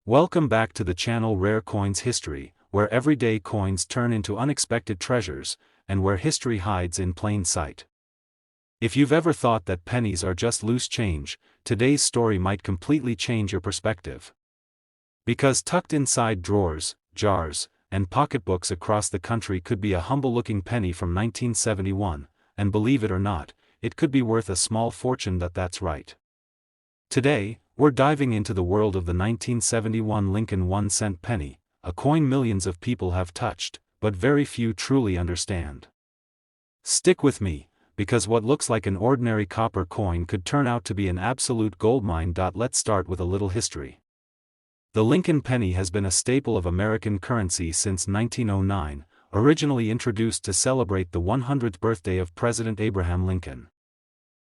Welcome back to the channel Rare Coins History, where everyday coins turn into unexpected treasures, and where history hides in plain sight. If you've ever thought that pennies are just loose change, today's story might completely change your perspective. Because tucked inside drawers, jars, and pocketbooks across the country could be a humble-looking penny from 1971, and believe it or not, it could be worth a small fortune. That's right. Today, we're diving into the world of the 1971 Lincoln 1-cent penny, a coin millions of people have touched, but very few truly understand. Stick with me, because what looks like an ordinary copper coin could turn out to be an absolute goldmine. Let's start with a little history. The Lincoln penny has been a staple of American currency since 1909, originally introduced to celebrate the 100th birthday of President Abraham Lincoln.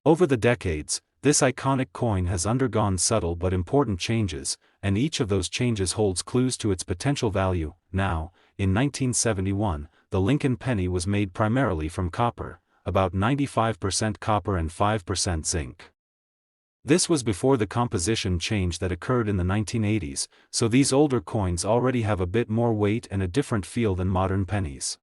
Over the decades, this iconic coin has undergone subtle but important changes, and each of those changes holds clues to its potential value. Now, in 1971, the Lincoln penny was made primarily from copper, about 95% copper and 5% zinc. This was before the composition change that occurred in the 1980s, so these older coins already have a bit more weight and a different feel than modern pennies.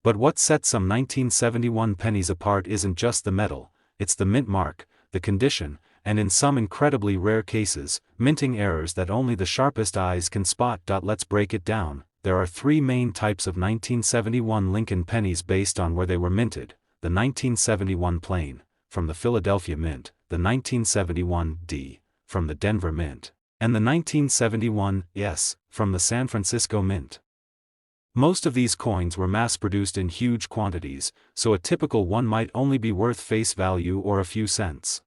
But what sets some 1971 pennies apart isn't just the metal, it's the mint mark, the condition, and in some incredibly rare cases, minting errors that only the sharpest eyes can spot. Let's break it down. There are three main types of 1971 Lincoln pennies based on where they were minted: the 1971 plain, from the Philadelphia Mint, the 1971 D, from the Denver Mint, and the 1971 S, from the San Francisco Mint. Most of these coins were mass-produced in huge quantities, so a typical one might only be worth face value or a few cents.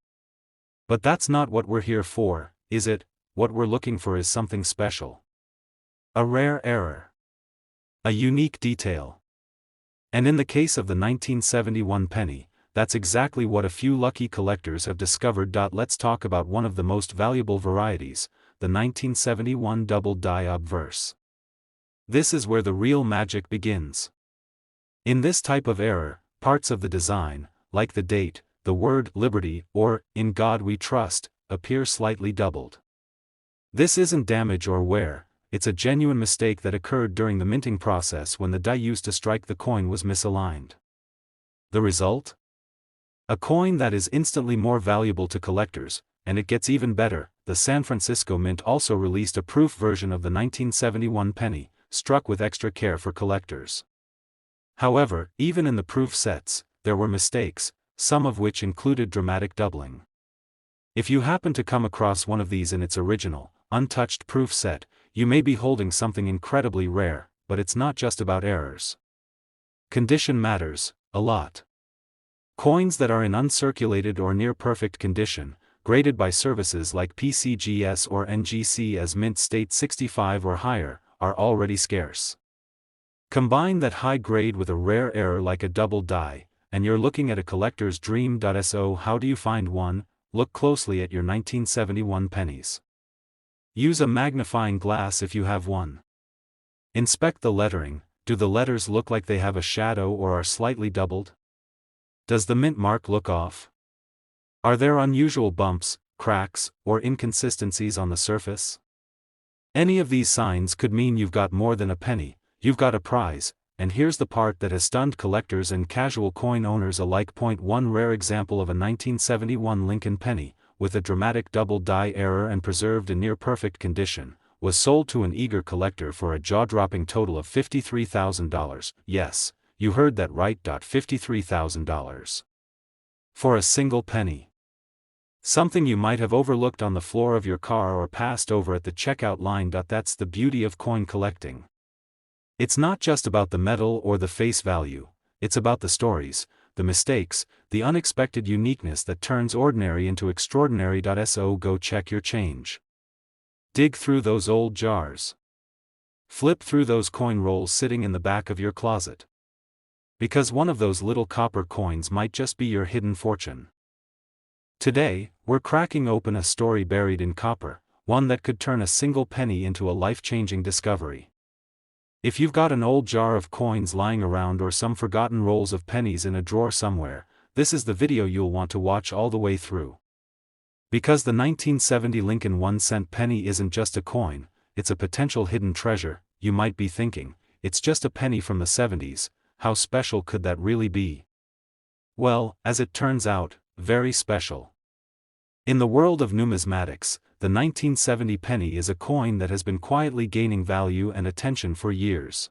But that's not what we're here for, is it? What we're looking for is something special. A rare error. A unique detail. And in the case of the 1971 penny, that's exactly what a few lucky collectors have discovered. Let's talk about one of the most valuable varieties, the 1971 double die obverse. This is where the real magic begins. In this type of error, parts of the design, like the date, the word Liberty, or In God We Trust, appear slightly doubled. This isn't damage or wear, it's a genuine mistake that occurred during the minting process when the die used to strike the coin was misaligned. The result? A coin that is instantly more valuable to collectors, and it gets even better. The San Francisco Mint also released a proof version of the 1971 penny, struck with extra care for collectors. However, even in the proof sets, there were mistakes, some of which included dramatic doubling. If you happen to come across one of these in its original, untouched proof set, you may be holding something incredibly rare, but it's not just about errors. Condition matters a lot. Coins that are in uncirculated or near-perfect condition, graded by services like PCGS or NGC as mint state 65 or higher, are already scarce. Combine that high grade with a rare error like a double die, and you're looking at a collector's dream. So how do you find one? Look closely at your 1971 pennies. Use a magnifying glass if you have one. Inspect the lettering. Do the letters look like they have a shadow or are slightly doubled? Does the mint mark look off? Are there unusual bumps, cracks, or inconsistencies on the surface? Any of these signs could mean you've got more than a penny, you've got a prize, and here's the part that has stunned collectors and casual coin owners alike. One rare example of a 1971 Lincoln penny, with a dramatic double die error and preserved in near-perfect condition, was sold to an eager collector for a jaw-dropping total of $53,000. Yes, you heard that right. $53,000. For a single penny. Something you might have overlooked on the floor of your car or passed over at the checkout line. That's the beauty of coin collecting. It's not just about the metal or the face value, it's about the stories, the mistakes, the unexpected uniqueness that turns ordinary into extraordinary. So go check your change. Dig through those old jars. Flip through those coin rolls sitting in the back of your closet. Because one of those little copper coins might just be your hidden fortune. Today, we're cracking open a story buried in copper, one that could turn a single penny into a life-changing discovery. If you've got an old jar of coins lying around or some forgotten rolls of pennies in a drawer somewhere, this is the video you'll want to watch all the way through. Because the 1970 Lincoln 1-cent penny isn't just a coin, it's a potential hidden treasure. You might be thinking, it's just a penny from the 70s, how special could that really be? Well, as it turns out, very special. In the world of numismatics, the 1970 penny is a coin that has been quietly gaining value and attention for years.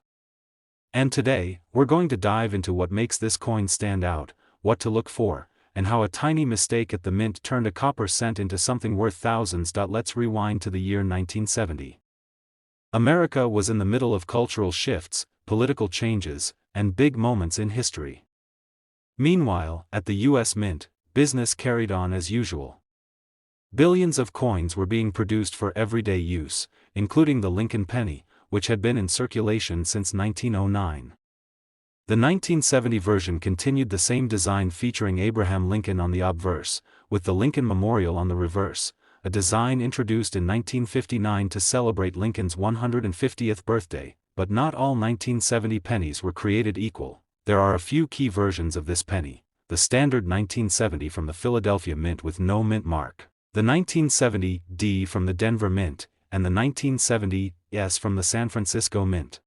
And today, we're going to dive into what makes this coin stand out, what to look for, and how a tiny mistake at the mint turned a copper cent into something worth thousands. Let's rewind to the year 1970. America was in the middle of cultural shifts, political changes, and big moments in history. Meanwhile, at the U.S. Mint, business carried on as usual. Billions of coins were being produced for everyday use, including the Lincoln penny, which had been in circulation since 1909. The 1970 version continued the same design, featuring Abraham Lincoln on the obverse, with the Lincoln Memorial on the reverse, a design introduced in 1959 to celebrate Lincoln's 150th birthday. But not all 1970 pennies were created equal. There are a few key versions of this penny: the standard 1970 from the Philadelphia Mint with no mint mark, the 1970 D from the Denver Mint, and the 1970 S from the San Francisco Mint.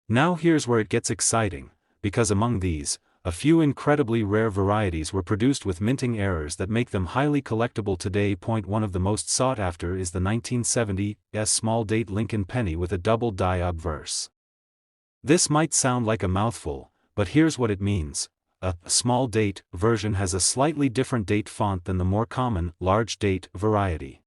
Now here's where it gets exciting, because among these, a few incredibly rare varieties were produced with minting errors that make them highly collectible today. One of the most sought after is the 1970 S small date Lincoln penny with a double die obverse. This might sound like a mouthful, but here's what it means. A small date version has a slightly different date font than the more common large date variety.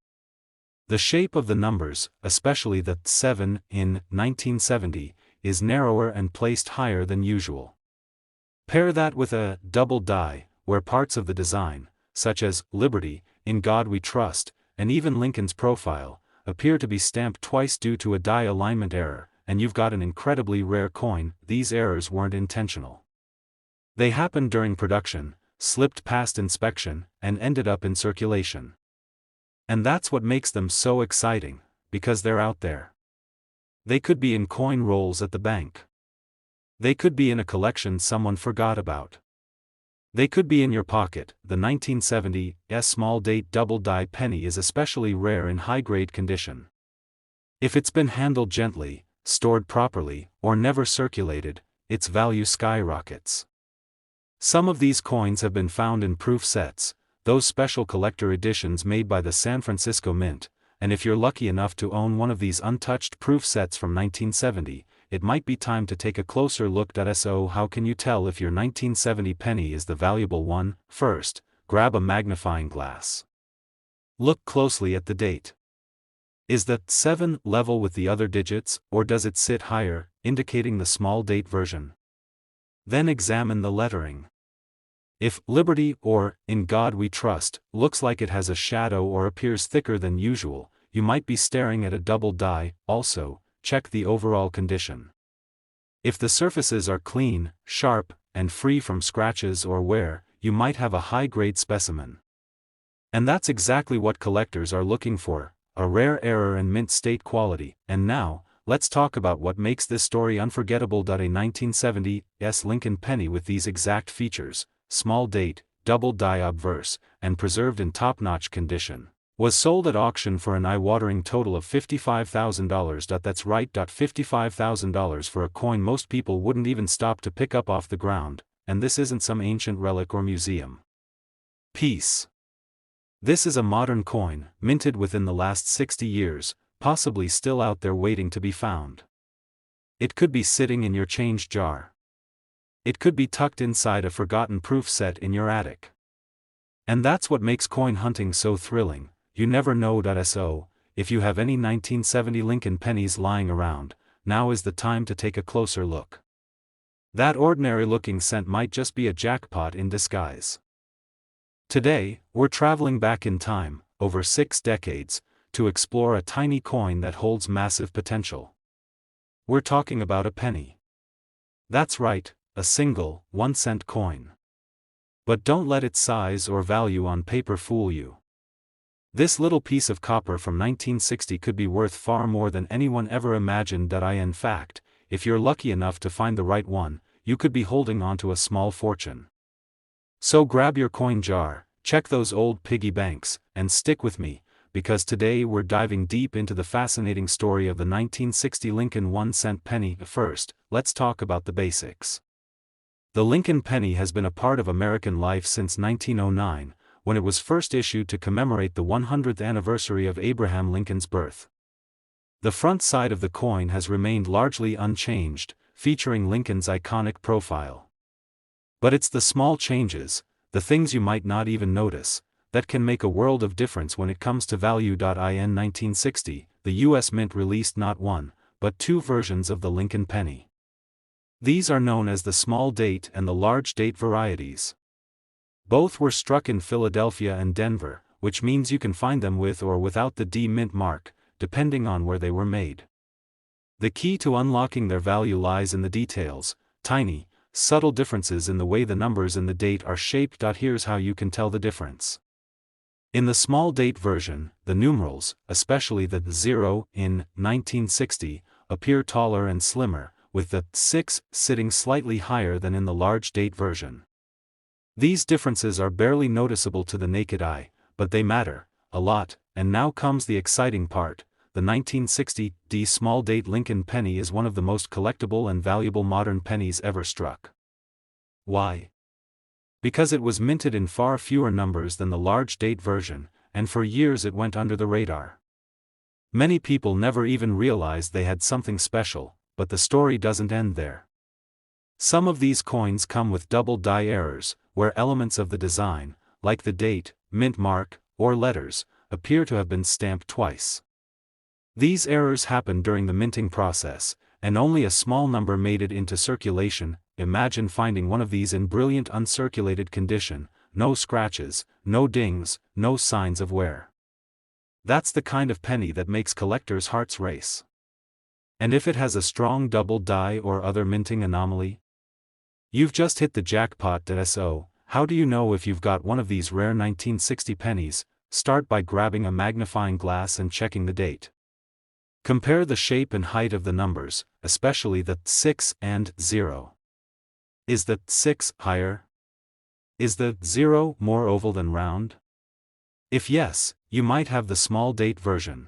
The shape of the numbers, especially the 7 in 1970, is narrower and placed higher than usual. Pair that with a double die, where parts of the design, such as Liberty, In God We Trust, and even Lincoln's profile, appear to be stamped twice due to a die alignment error, and you've got an incredibly rare coin. These errors weren't intentional. They happened during production, slipped past inspection, and ended up in circulation. And that's what makes them so exciting, because they're out there. They could be in coin rolls at the bank. They could be in a collection someone forgot about. They could be in your pocket. The 1970 S small date double die penny is especially rare in high-grade condition. If it's been handled gently, stored properly, or never circulated, its value skyrockets. Some of these coins have been found in proof sets, those special collector editions made by the San Francisco Mint, and if you're lucky enough to own one of these untouched proof sets from 1970, it might be time to take a closer look. So how can you tell if your 1970 penny is the valuable one? First, grab a magnifying glass. Look closely at the date. Is the 7 level with the other digits, or does it sit higher, indicating the small date version? Then examine the lettering. If Liberty or In God We Trust looks like it has a shadow or appears thicker than usual, you might be staring at a double die. Also, check the overall condition. If the surfaces are clean, sharp, and free from scratches or wear, you might have a high-grade specimen. And that's exactly what collectors are looking for, a rare error and mint state quality. And now, let's talk about what makes this story unforgettable. A 1970 S Lincoln penny with these exact features, small date, double die obverse, and preserved in top-notch condition, was sold at auction for an eye-watering total of $55,000. That's right, $55,000 for a coin most people wouldn't even stop to pick up off the ground, and this isn't some ancient relic or museum piece. This is a modern coin, minted within the last 60 years, possibly still out there waiting to be found. It could be sitting in your change jar. It could be tucked inside a forgotten proof set in your attic. And that's what makes coin hunting so thrilling. You never know. So, if you have any 1970 Lincoln pennies lying around, now is the time to take a closer look. That ordinary-looking cent might just be a jackpot in disguise. Today, we're traveling back in time, over 6 decades, to explore a tiny coin that holds massive potential. We're talking about a penny. That's right, a single, 1-cent coin. But don't let its size or value on paper fool you. This little piece of copper from 1960 could be worth far more than anyone ever imagined. In fact, if you're lucky enough to find the right one, you could be holding on to a small fortune. So grab your coin jar, check those old piggy banks, and stick with me, because today we're diving deep into the fascinating story of the 1960 Lincoln 1-cent penny. First, let's talk about the basics. The Lincoln penny has been a part of American life since 1909, when it was first issued to commemorate the 100th anniversary of Abraham Lincoln's birth. The front side of the coin has remained largely unchanged, featuring Lincoln's iconic profile. But it's the small changes, the things you might not even notice, that can make a world of difference when it comes to value. In 1960, the U.S. Mint released not one, but two versions of the Lincoln penny. These are known as the small date and the large date varieties. Both were struck in Philadelphia and Denver, which means you can find them with or without the D Mint mark, depending on where they were made. The key to unlocking their value lies in the details, tiny, subtle differences in the way the numbers in the date are shaped. Here's how you can tell the difference. In the small date version, the numerals, especially the 0 in 1960, appear taller and slimmer, with the 6 sitting slightly higher than in the large date version. These differences are barely noticeable to the naked eye, but they matter a lot. And now comes the exciting part. The 1960 D small date Lincoln penny is one of the most collectible and valuable modern pennies ever struck. Why? Because it was minted in far fewer numbers than the large date version, and for years it went under the radar. Many people never even realized they had something special, but the story doesn't end there. Some of these coins come with double die errors, where elements of the design, like the date, mint mark, or letters, appear to have been stamped twice. These errors happened during the minting process, and only a small number made it into circulation. Imagine finding one of these in brilliant uncirculated condition, no scratches, no dings, no signs of wear. That's the kind of penny that makes collectors' hearts race. And if it has a strong double die or other minting anomaly? You've just hit the jackpot. So, how do you know if you've got one of these rare 1960 pennies? Start by grabbing a magnifying glass and checking the date. Compare the shape and height of the numbers, especially the 6 and 0. Is the 6 higher? Is the 0 more oval than round? If yes, you might have the small date version.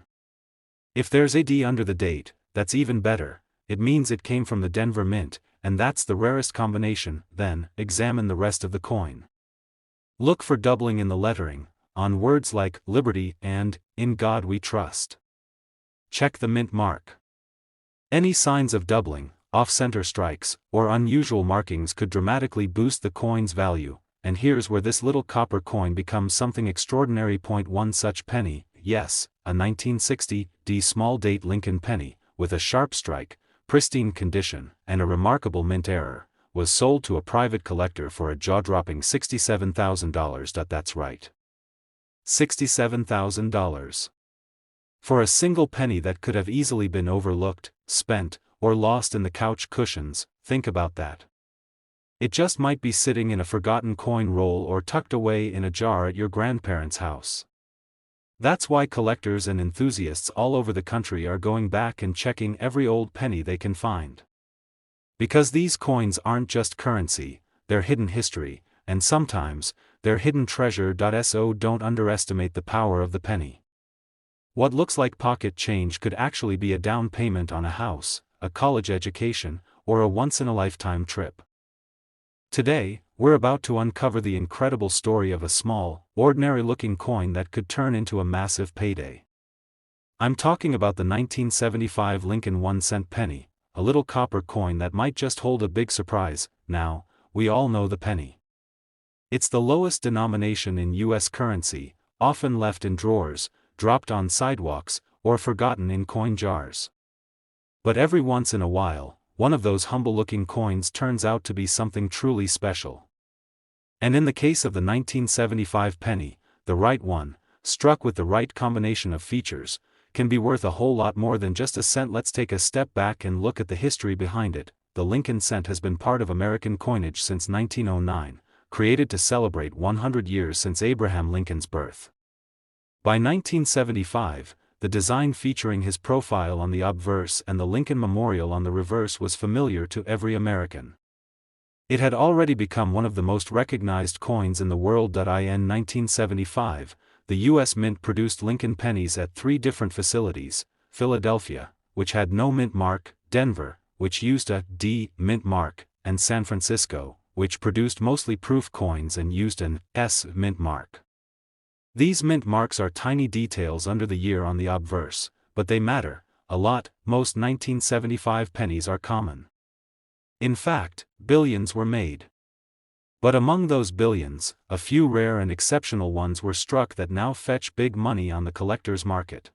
If there's a D under the date, that's even better. It means it came from the Denver Mint, and that's the rarest combination. Then, examine the rest of the coin. Look for doubling in the lettering, on words like liberty and in God we trust. Check the mint mark. Any signs of doubling, off-center strikes, or unusual markings could dramatically boost the coin's value, and here's where this little copper coin becomes something extraordinary. One such penny, yes, a 1960 D small date Lincoln penny, with a sharp strike, pristine condition, and a remarkable mint error, was sold to a private collector for a jaw-dropping $67,000. That's right. $67,000. For a single penny that could have easily been overlooked, spent, or lost in the couch cushions. Think about that. It just might be sitting in a forgotten coin roll or tucked away in a jar at your grandparents' house. That's why collectors and enthusiasts all over the country are going back and checking every old penny they can find. Because these coins aren't just currency, they're hidden history, and sometimes, they're hidden treasure. So don't underestimate the power of the penny. What looks like pocket change could actually be a down payment on a house, a college education, or a once-in-a-lifetime trip. Today, we're about to uncover the incredible story of a small, ordinary-looking coin that could turn into a massive payday. I'm talking about the 1975 Lincoln 1-cent penny, a little copper coin that might just hold a big surprise. Now, we all know the penny. It's the lowest denomination in U.S. currency, often left in drawers, dropped on sidewalks, or forgotten in coin jars. But every once in a while, one of those humble-looking coins turns out to be something truly special. And in the case of the 1975 penny, the right one, struck with the right combination of features, can be worth a whole lot more than just a cent. Let's take a step back and look at the history behind it. The Lincoln cent has been part of American coinage since 1909, created to celebrate 100 years since Abraham Lincoln's birth. By 1975, the design featuring his profile on the obverse and the Lincoln Memorial on the reverse was familiar to every American. It had already become one of the most recognized coins in the world. In 1975, the U.S. Mint produced Lincoln pennies at 3 different facilities: Philadelphia, which had no mint mark; Denver, which used a D mint mark; and San Francisco, which produced mostly proof coins and used an S mint mark. These mint marks are tiny details under the year on the obverse, but they matter a lot. Most 1975 pennies are common. In fact, billions were made. But among those billions, a few rare and exceptional ones were struck that now fetch big money on the collector's market.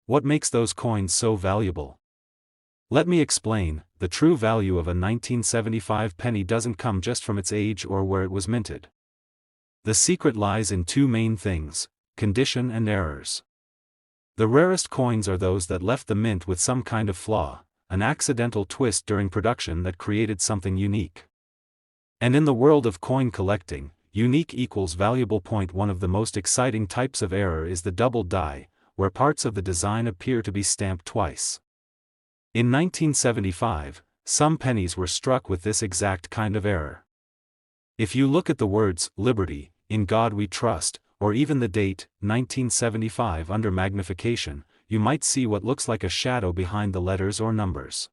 What makes those coins so valuable? Let me explain. The true value of a 1975 penny doesn't come just from its age or where it was minted. The secret lies in 2 main things: condition and errors. The rarest coins are those that left the mint with some kind of flaw, an accidental twist during production that created something unique. And in the world of coin collecting, unique equals valuable. One of the most exciting types of error is the double die, where parts of the design appear to be stamped twice. In 1975, some pennies were struck with this exact kind of error. If you look at the words, "Liberty," "In God We Trust," or even the date, 1975, under magnification, you might see what looks like a shadow behind the letters or numbers.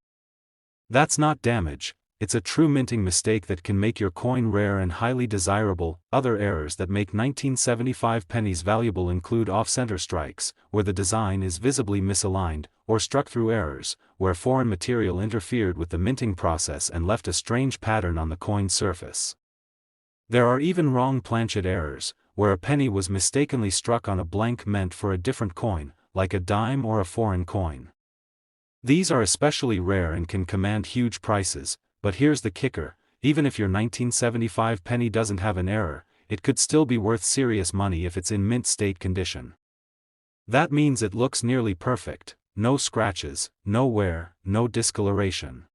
That's not damage, it's a true minting mistake that can make your coin rare and highly desirable. Other errors that make 1975 pennies valuable include off-center strikes, where the design is visibly misaligned, or struck-through errors, where foreign material interfered with the minting process and left a strange pattern on the coin surface. There are even wrong planchet errors, where a penny was mistakenly struck on a blank meant for a different coin, like a dime or a foreign coin. These are especially rare and can command huge prices, but here's the kicker: even if your 1975 penny doesn't have an error, it could still be worth serious money if it's in mint state condition. That means it looks nearly perfect, no scratches, no wear, no discoloration.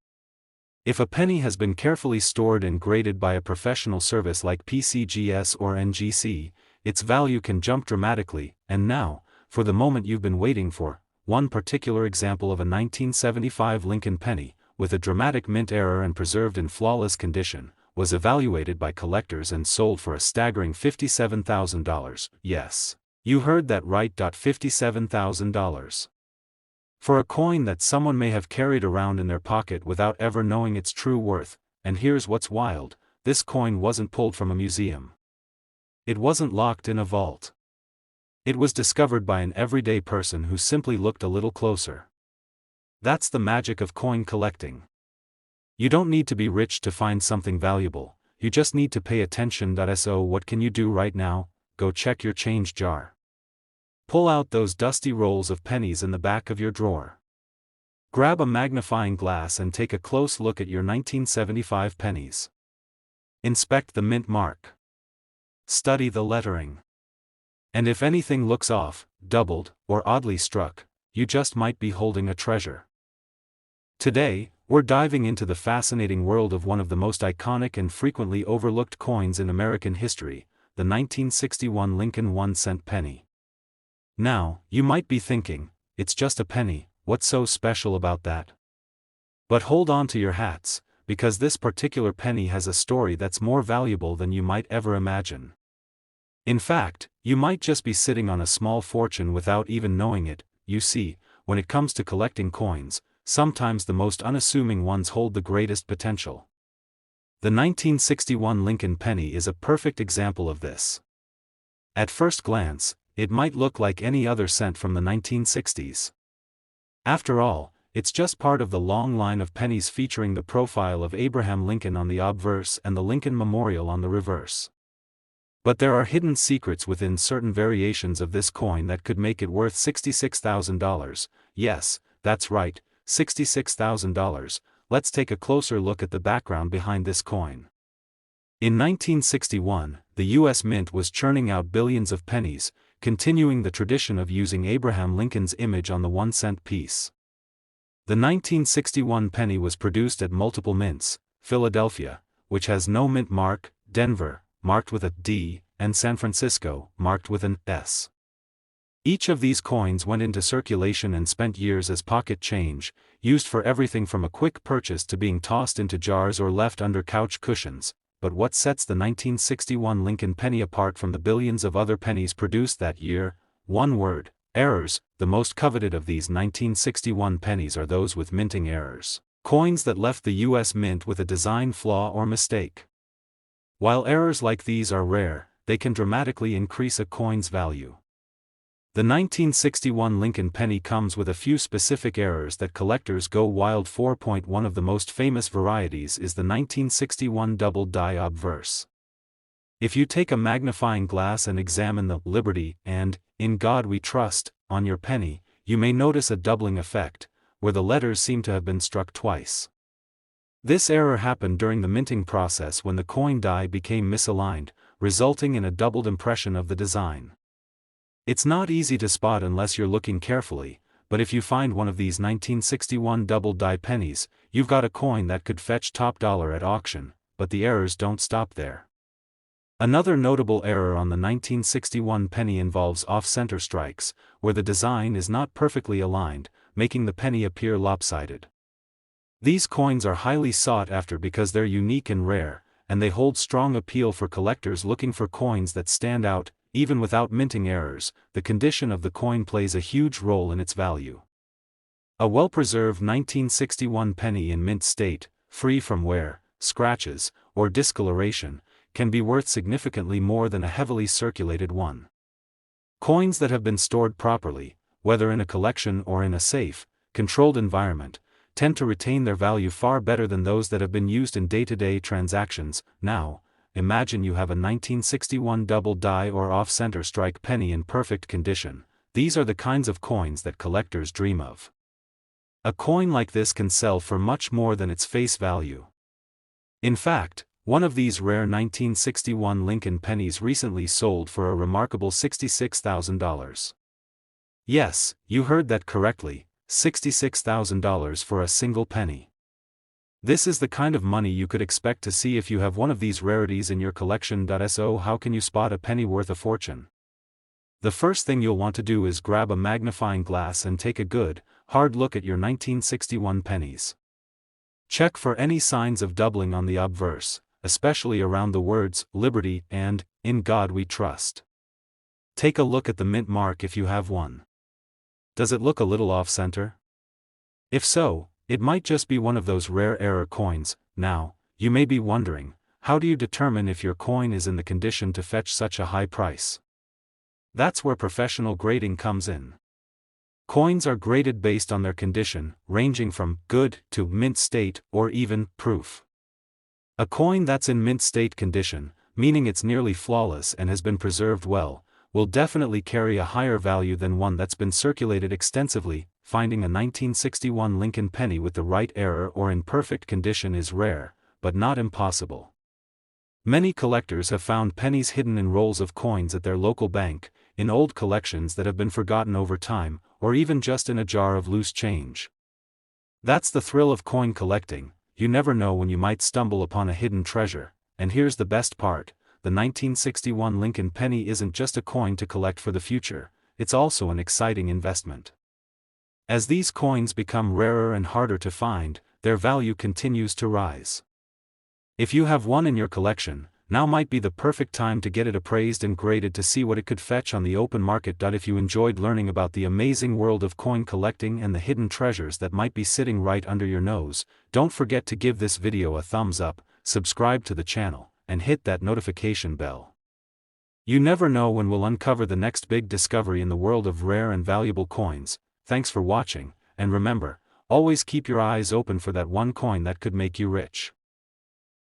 If a penny has been carefully stored and graded by a professional service like PCGS or NGC, its value can jump dramatically. And now, for the moment you've been waiting for, one particular example of a 1975 Lincoln penny, with a dramatic mint error and preserved in flawless condition, was evaluated by collectors and sold for a staggering $57,000. Yes, you heard that right. $57,000. For a coin that someone may have carried around in their pocket without ever knowing its true worth. And here's what's wild: this coin wasn't pulled from a museum. It wasn't locked in a vault. It was discovered by an everyday person who simply looked a little closer. That's the magic of coin collecting. You don't need to be rich to find something valuable, you just need to pay attention. So what can you do right now? Go check your change jar. Pull out those dusty rolls of pennies in the back of your drawer. Grab a magnifying glass and take a close look at your 1975 pennies. Inspect the mint mark. Study the lettering. And if anything looks off, doubled, or oddly struck, you just might be holding a treasure. Today, we're diving into the fascinating world of one of the most iconic and frequently overlooked coins in American history, the 1961 Lincoln 1-cent penny. Now, you might be thinking, it's just a penny, what's so special about that? But hold on to your hats, because this particular penny has a story that's more valuable than you might ever imagine. In fact, you might just be sitting on a small fortune without even knowing it. You see, when it comes to collecting coins, sometimes the most unassuming ones hold the greatest potential. The 1961 Lincoln penny is a perfect example of this. At first glance, it might look like any other cent from the 1960s. After all, it's just part of the long line of pennies featuring the profile of Abraham Lincoln on the obverse and the Lincoln Memorial on the reverse. But there are hidden secrets within certain variations of this coin that could make it worth $66,000. Yes, that's right, $66,000. Let's take a closer look at the background behind this coin. In 1961, the U.S. Mint was churning out billions of pennies, continuing the tradition of using Abraham Lincoln's image on the 1-cent piece. The 1961 penny was produced at multiple mints: Philadelphia, which has no mint mark; Denver, marked with a D; and San Francisco, marked with an S. Each of these coins went into circulation and spent years as pocket change, used for everything from a quick purchase to being tossed into jars or left under couch cushions. But what sets the 1961 Lincoln penny apart from the billions of other pennies produced that year? One word: errors. The most coveted of these 1961 pennies are those with minting errors, coins that left the U.S. Mint with a design flaw or mistake. While errors like these are rare, they can dramatically increase a coin's value. The 1961 Lincoln penny comes with a few specific errors that collectors go wild for. One of the most famous varieties is the 1961 double die obverse. If you take a magnifying glass and examine the "Liberty" and "In God We Trust" on your penny, you may notice a doubling effect, where the letters seem to have been struck twice. This error happened during the minting process when the coin die became misaligned, resulting in a doubled impression of the design. It's not easy to spot unless you're looking carefully, but if you find one of these 1961 double die pennies, you've got a coin that could fetch top dollar at auction. But the errors don't stop there. Another notable error on the 1961 penny involves off-center strikes, where the design is not perfectly aligned, making the penny appear lopsided. These coins are highly sought after because they're unique and rare, and they hold strong appeal for collectors looking for coins that stand out. Even without minting errors, the condition of the coin plays a huge role in its value. A well-preserved 1961 penny in mint state, free from wear, scratches, or discoloration, can be worth significantly more than a heavily circulated one. Coins that have been stored properly, whether in a collection or in a safe, controlled environment, tend to retain their value far better than those that have been used in day-to-day transactions. Now, imagine you have a 1961 double die or off-center strike penny in perfect condition. These are the kinds of coins that collectors dream of. A coin like this can sell for much more than its face value. In fact, one of these rare 1961 Lincoln pennies recently sold for a remarkable $66,000. Yes, you heard that correctly, $66,000 for a single penny. This is the kind of money you could expect to see if you have one of these rarities in your collection. So how can you spot a penny worth a fortune? The first thing you'll want to do is grab a magnifying glass and take a good, hard look at your 1961 pennies. Check for any signs of doubling on the obverse, especially around the words "Liberty" and "In God We Trust." Take a look at the mint mark if you have one. Does it look a little off-center? If so, it might just be one of those rare error coins. Now, you may be wondering, how do you determine if your coin is in the condition to fetch such a high price? That's where professional grading comes in. Coins are graded based on their condition, ranging from good to mint state or even proof. A coin that's in mint state condition, meaning it's nearly flawless and has been preserved well, will definitely carry a higher value than one that's been circulated extensively. Finding a 1961 Lincoln penny with the right error or in perfect condition is rare, but not impossible. Many collectors have found pennies hidden in rolls of coins at their local bank, in old collections that have been forgotten over time, or even just in a jar of loose change. That's the thrill of coin collecting. You never know when you might stumble upon a hidden treasure. And here's the best part: the 1961 Lincoln penny isn't just a coin to collect for the future, it's also an exciting investment. As these coins become rarer and harder to find, their value continues to rise. If you have one in your collection, now might be the perfect time to get it appraised and graded to see what it could fetch on the open market. If you enjoyed learning about the amazing world of coin collecting and the hidden treasures that might be sitting right under your nose, don't forget to give this video a thumbs up, subscribe to the channel, and hit that notification bell. You never know when we'll uncover the next big discovery in the world of rare and valuable coins. Thanks for watching, and remember, always keep your eyes open for that one coin that could make you rich.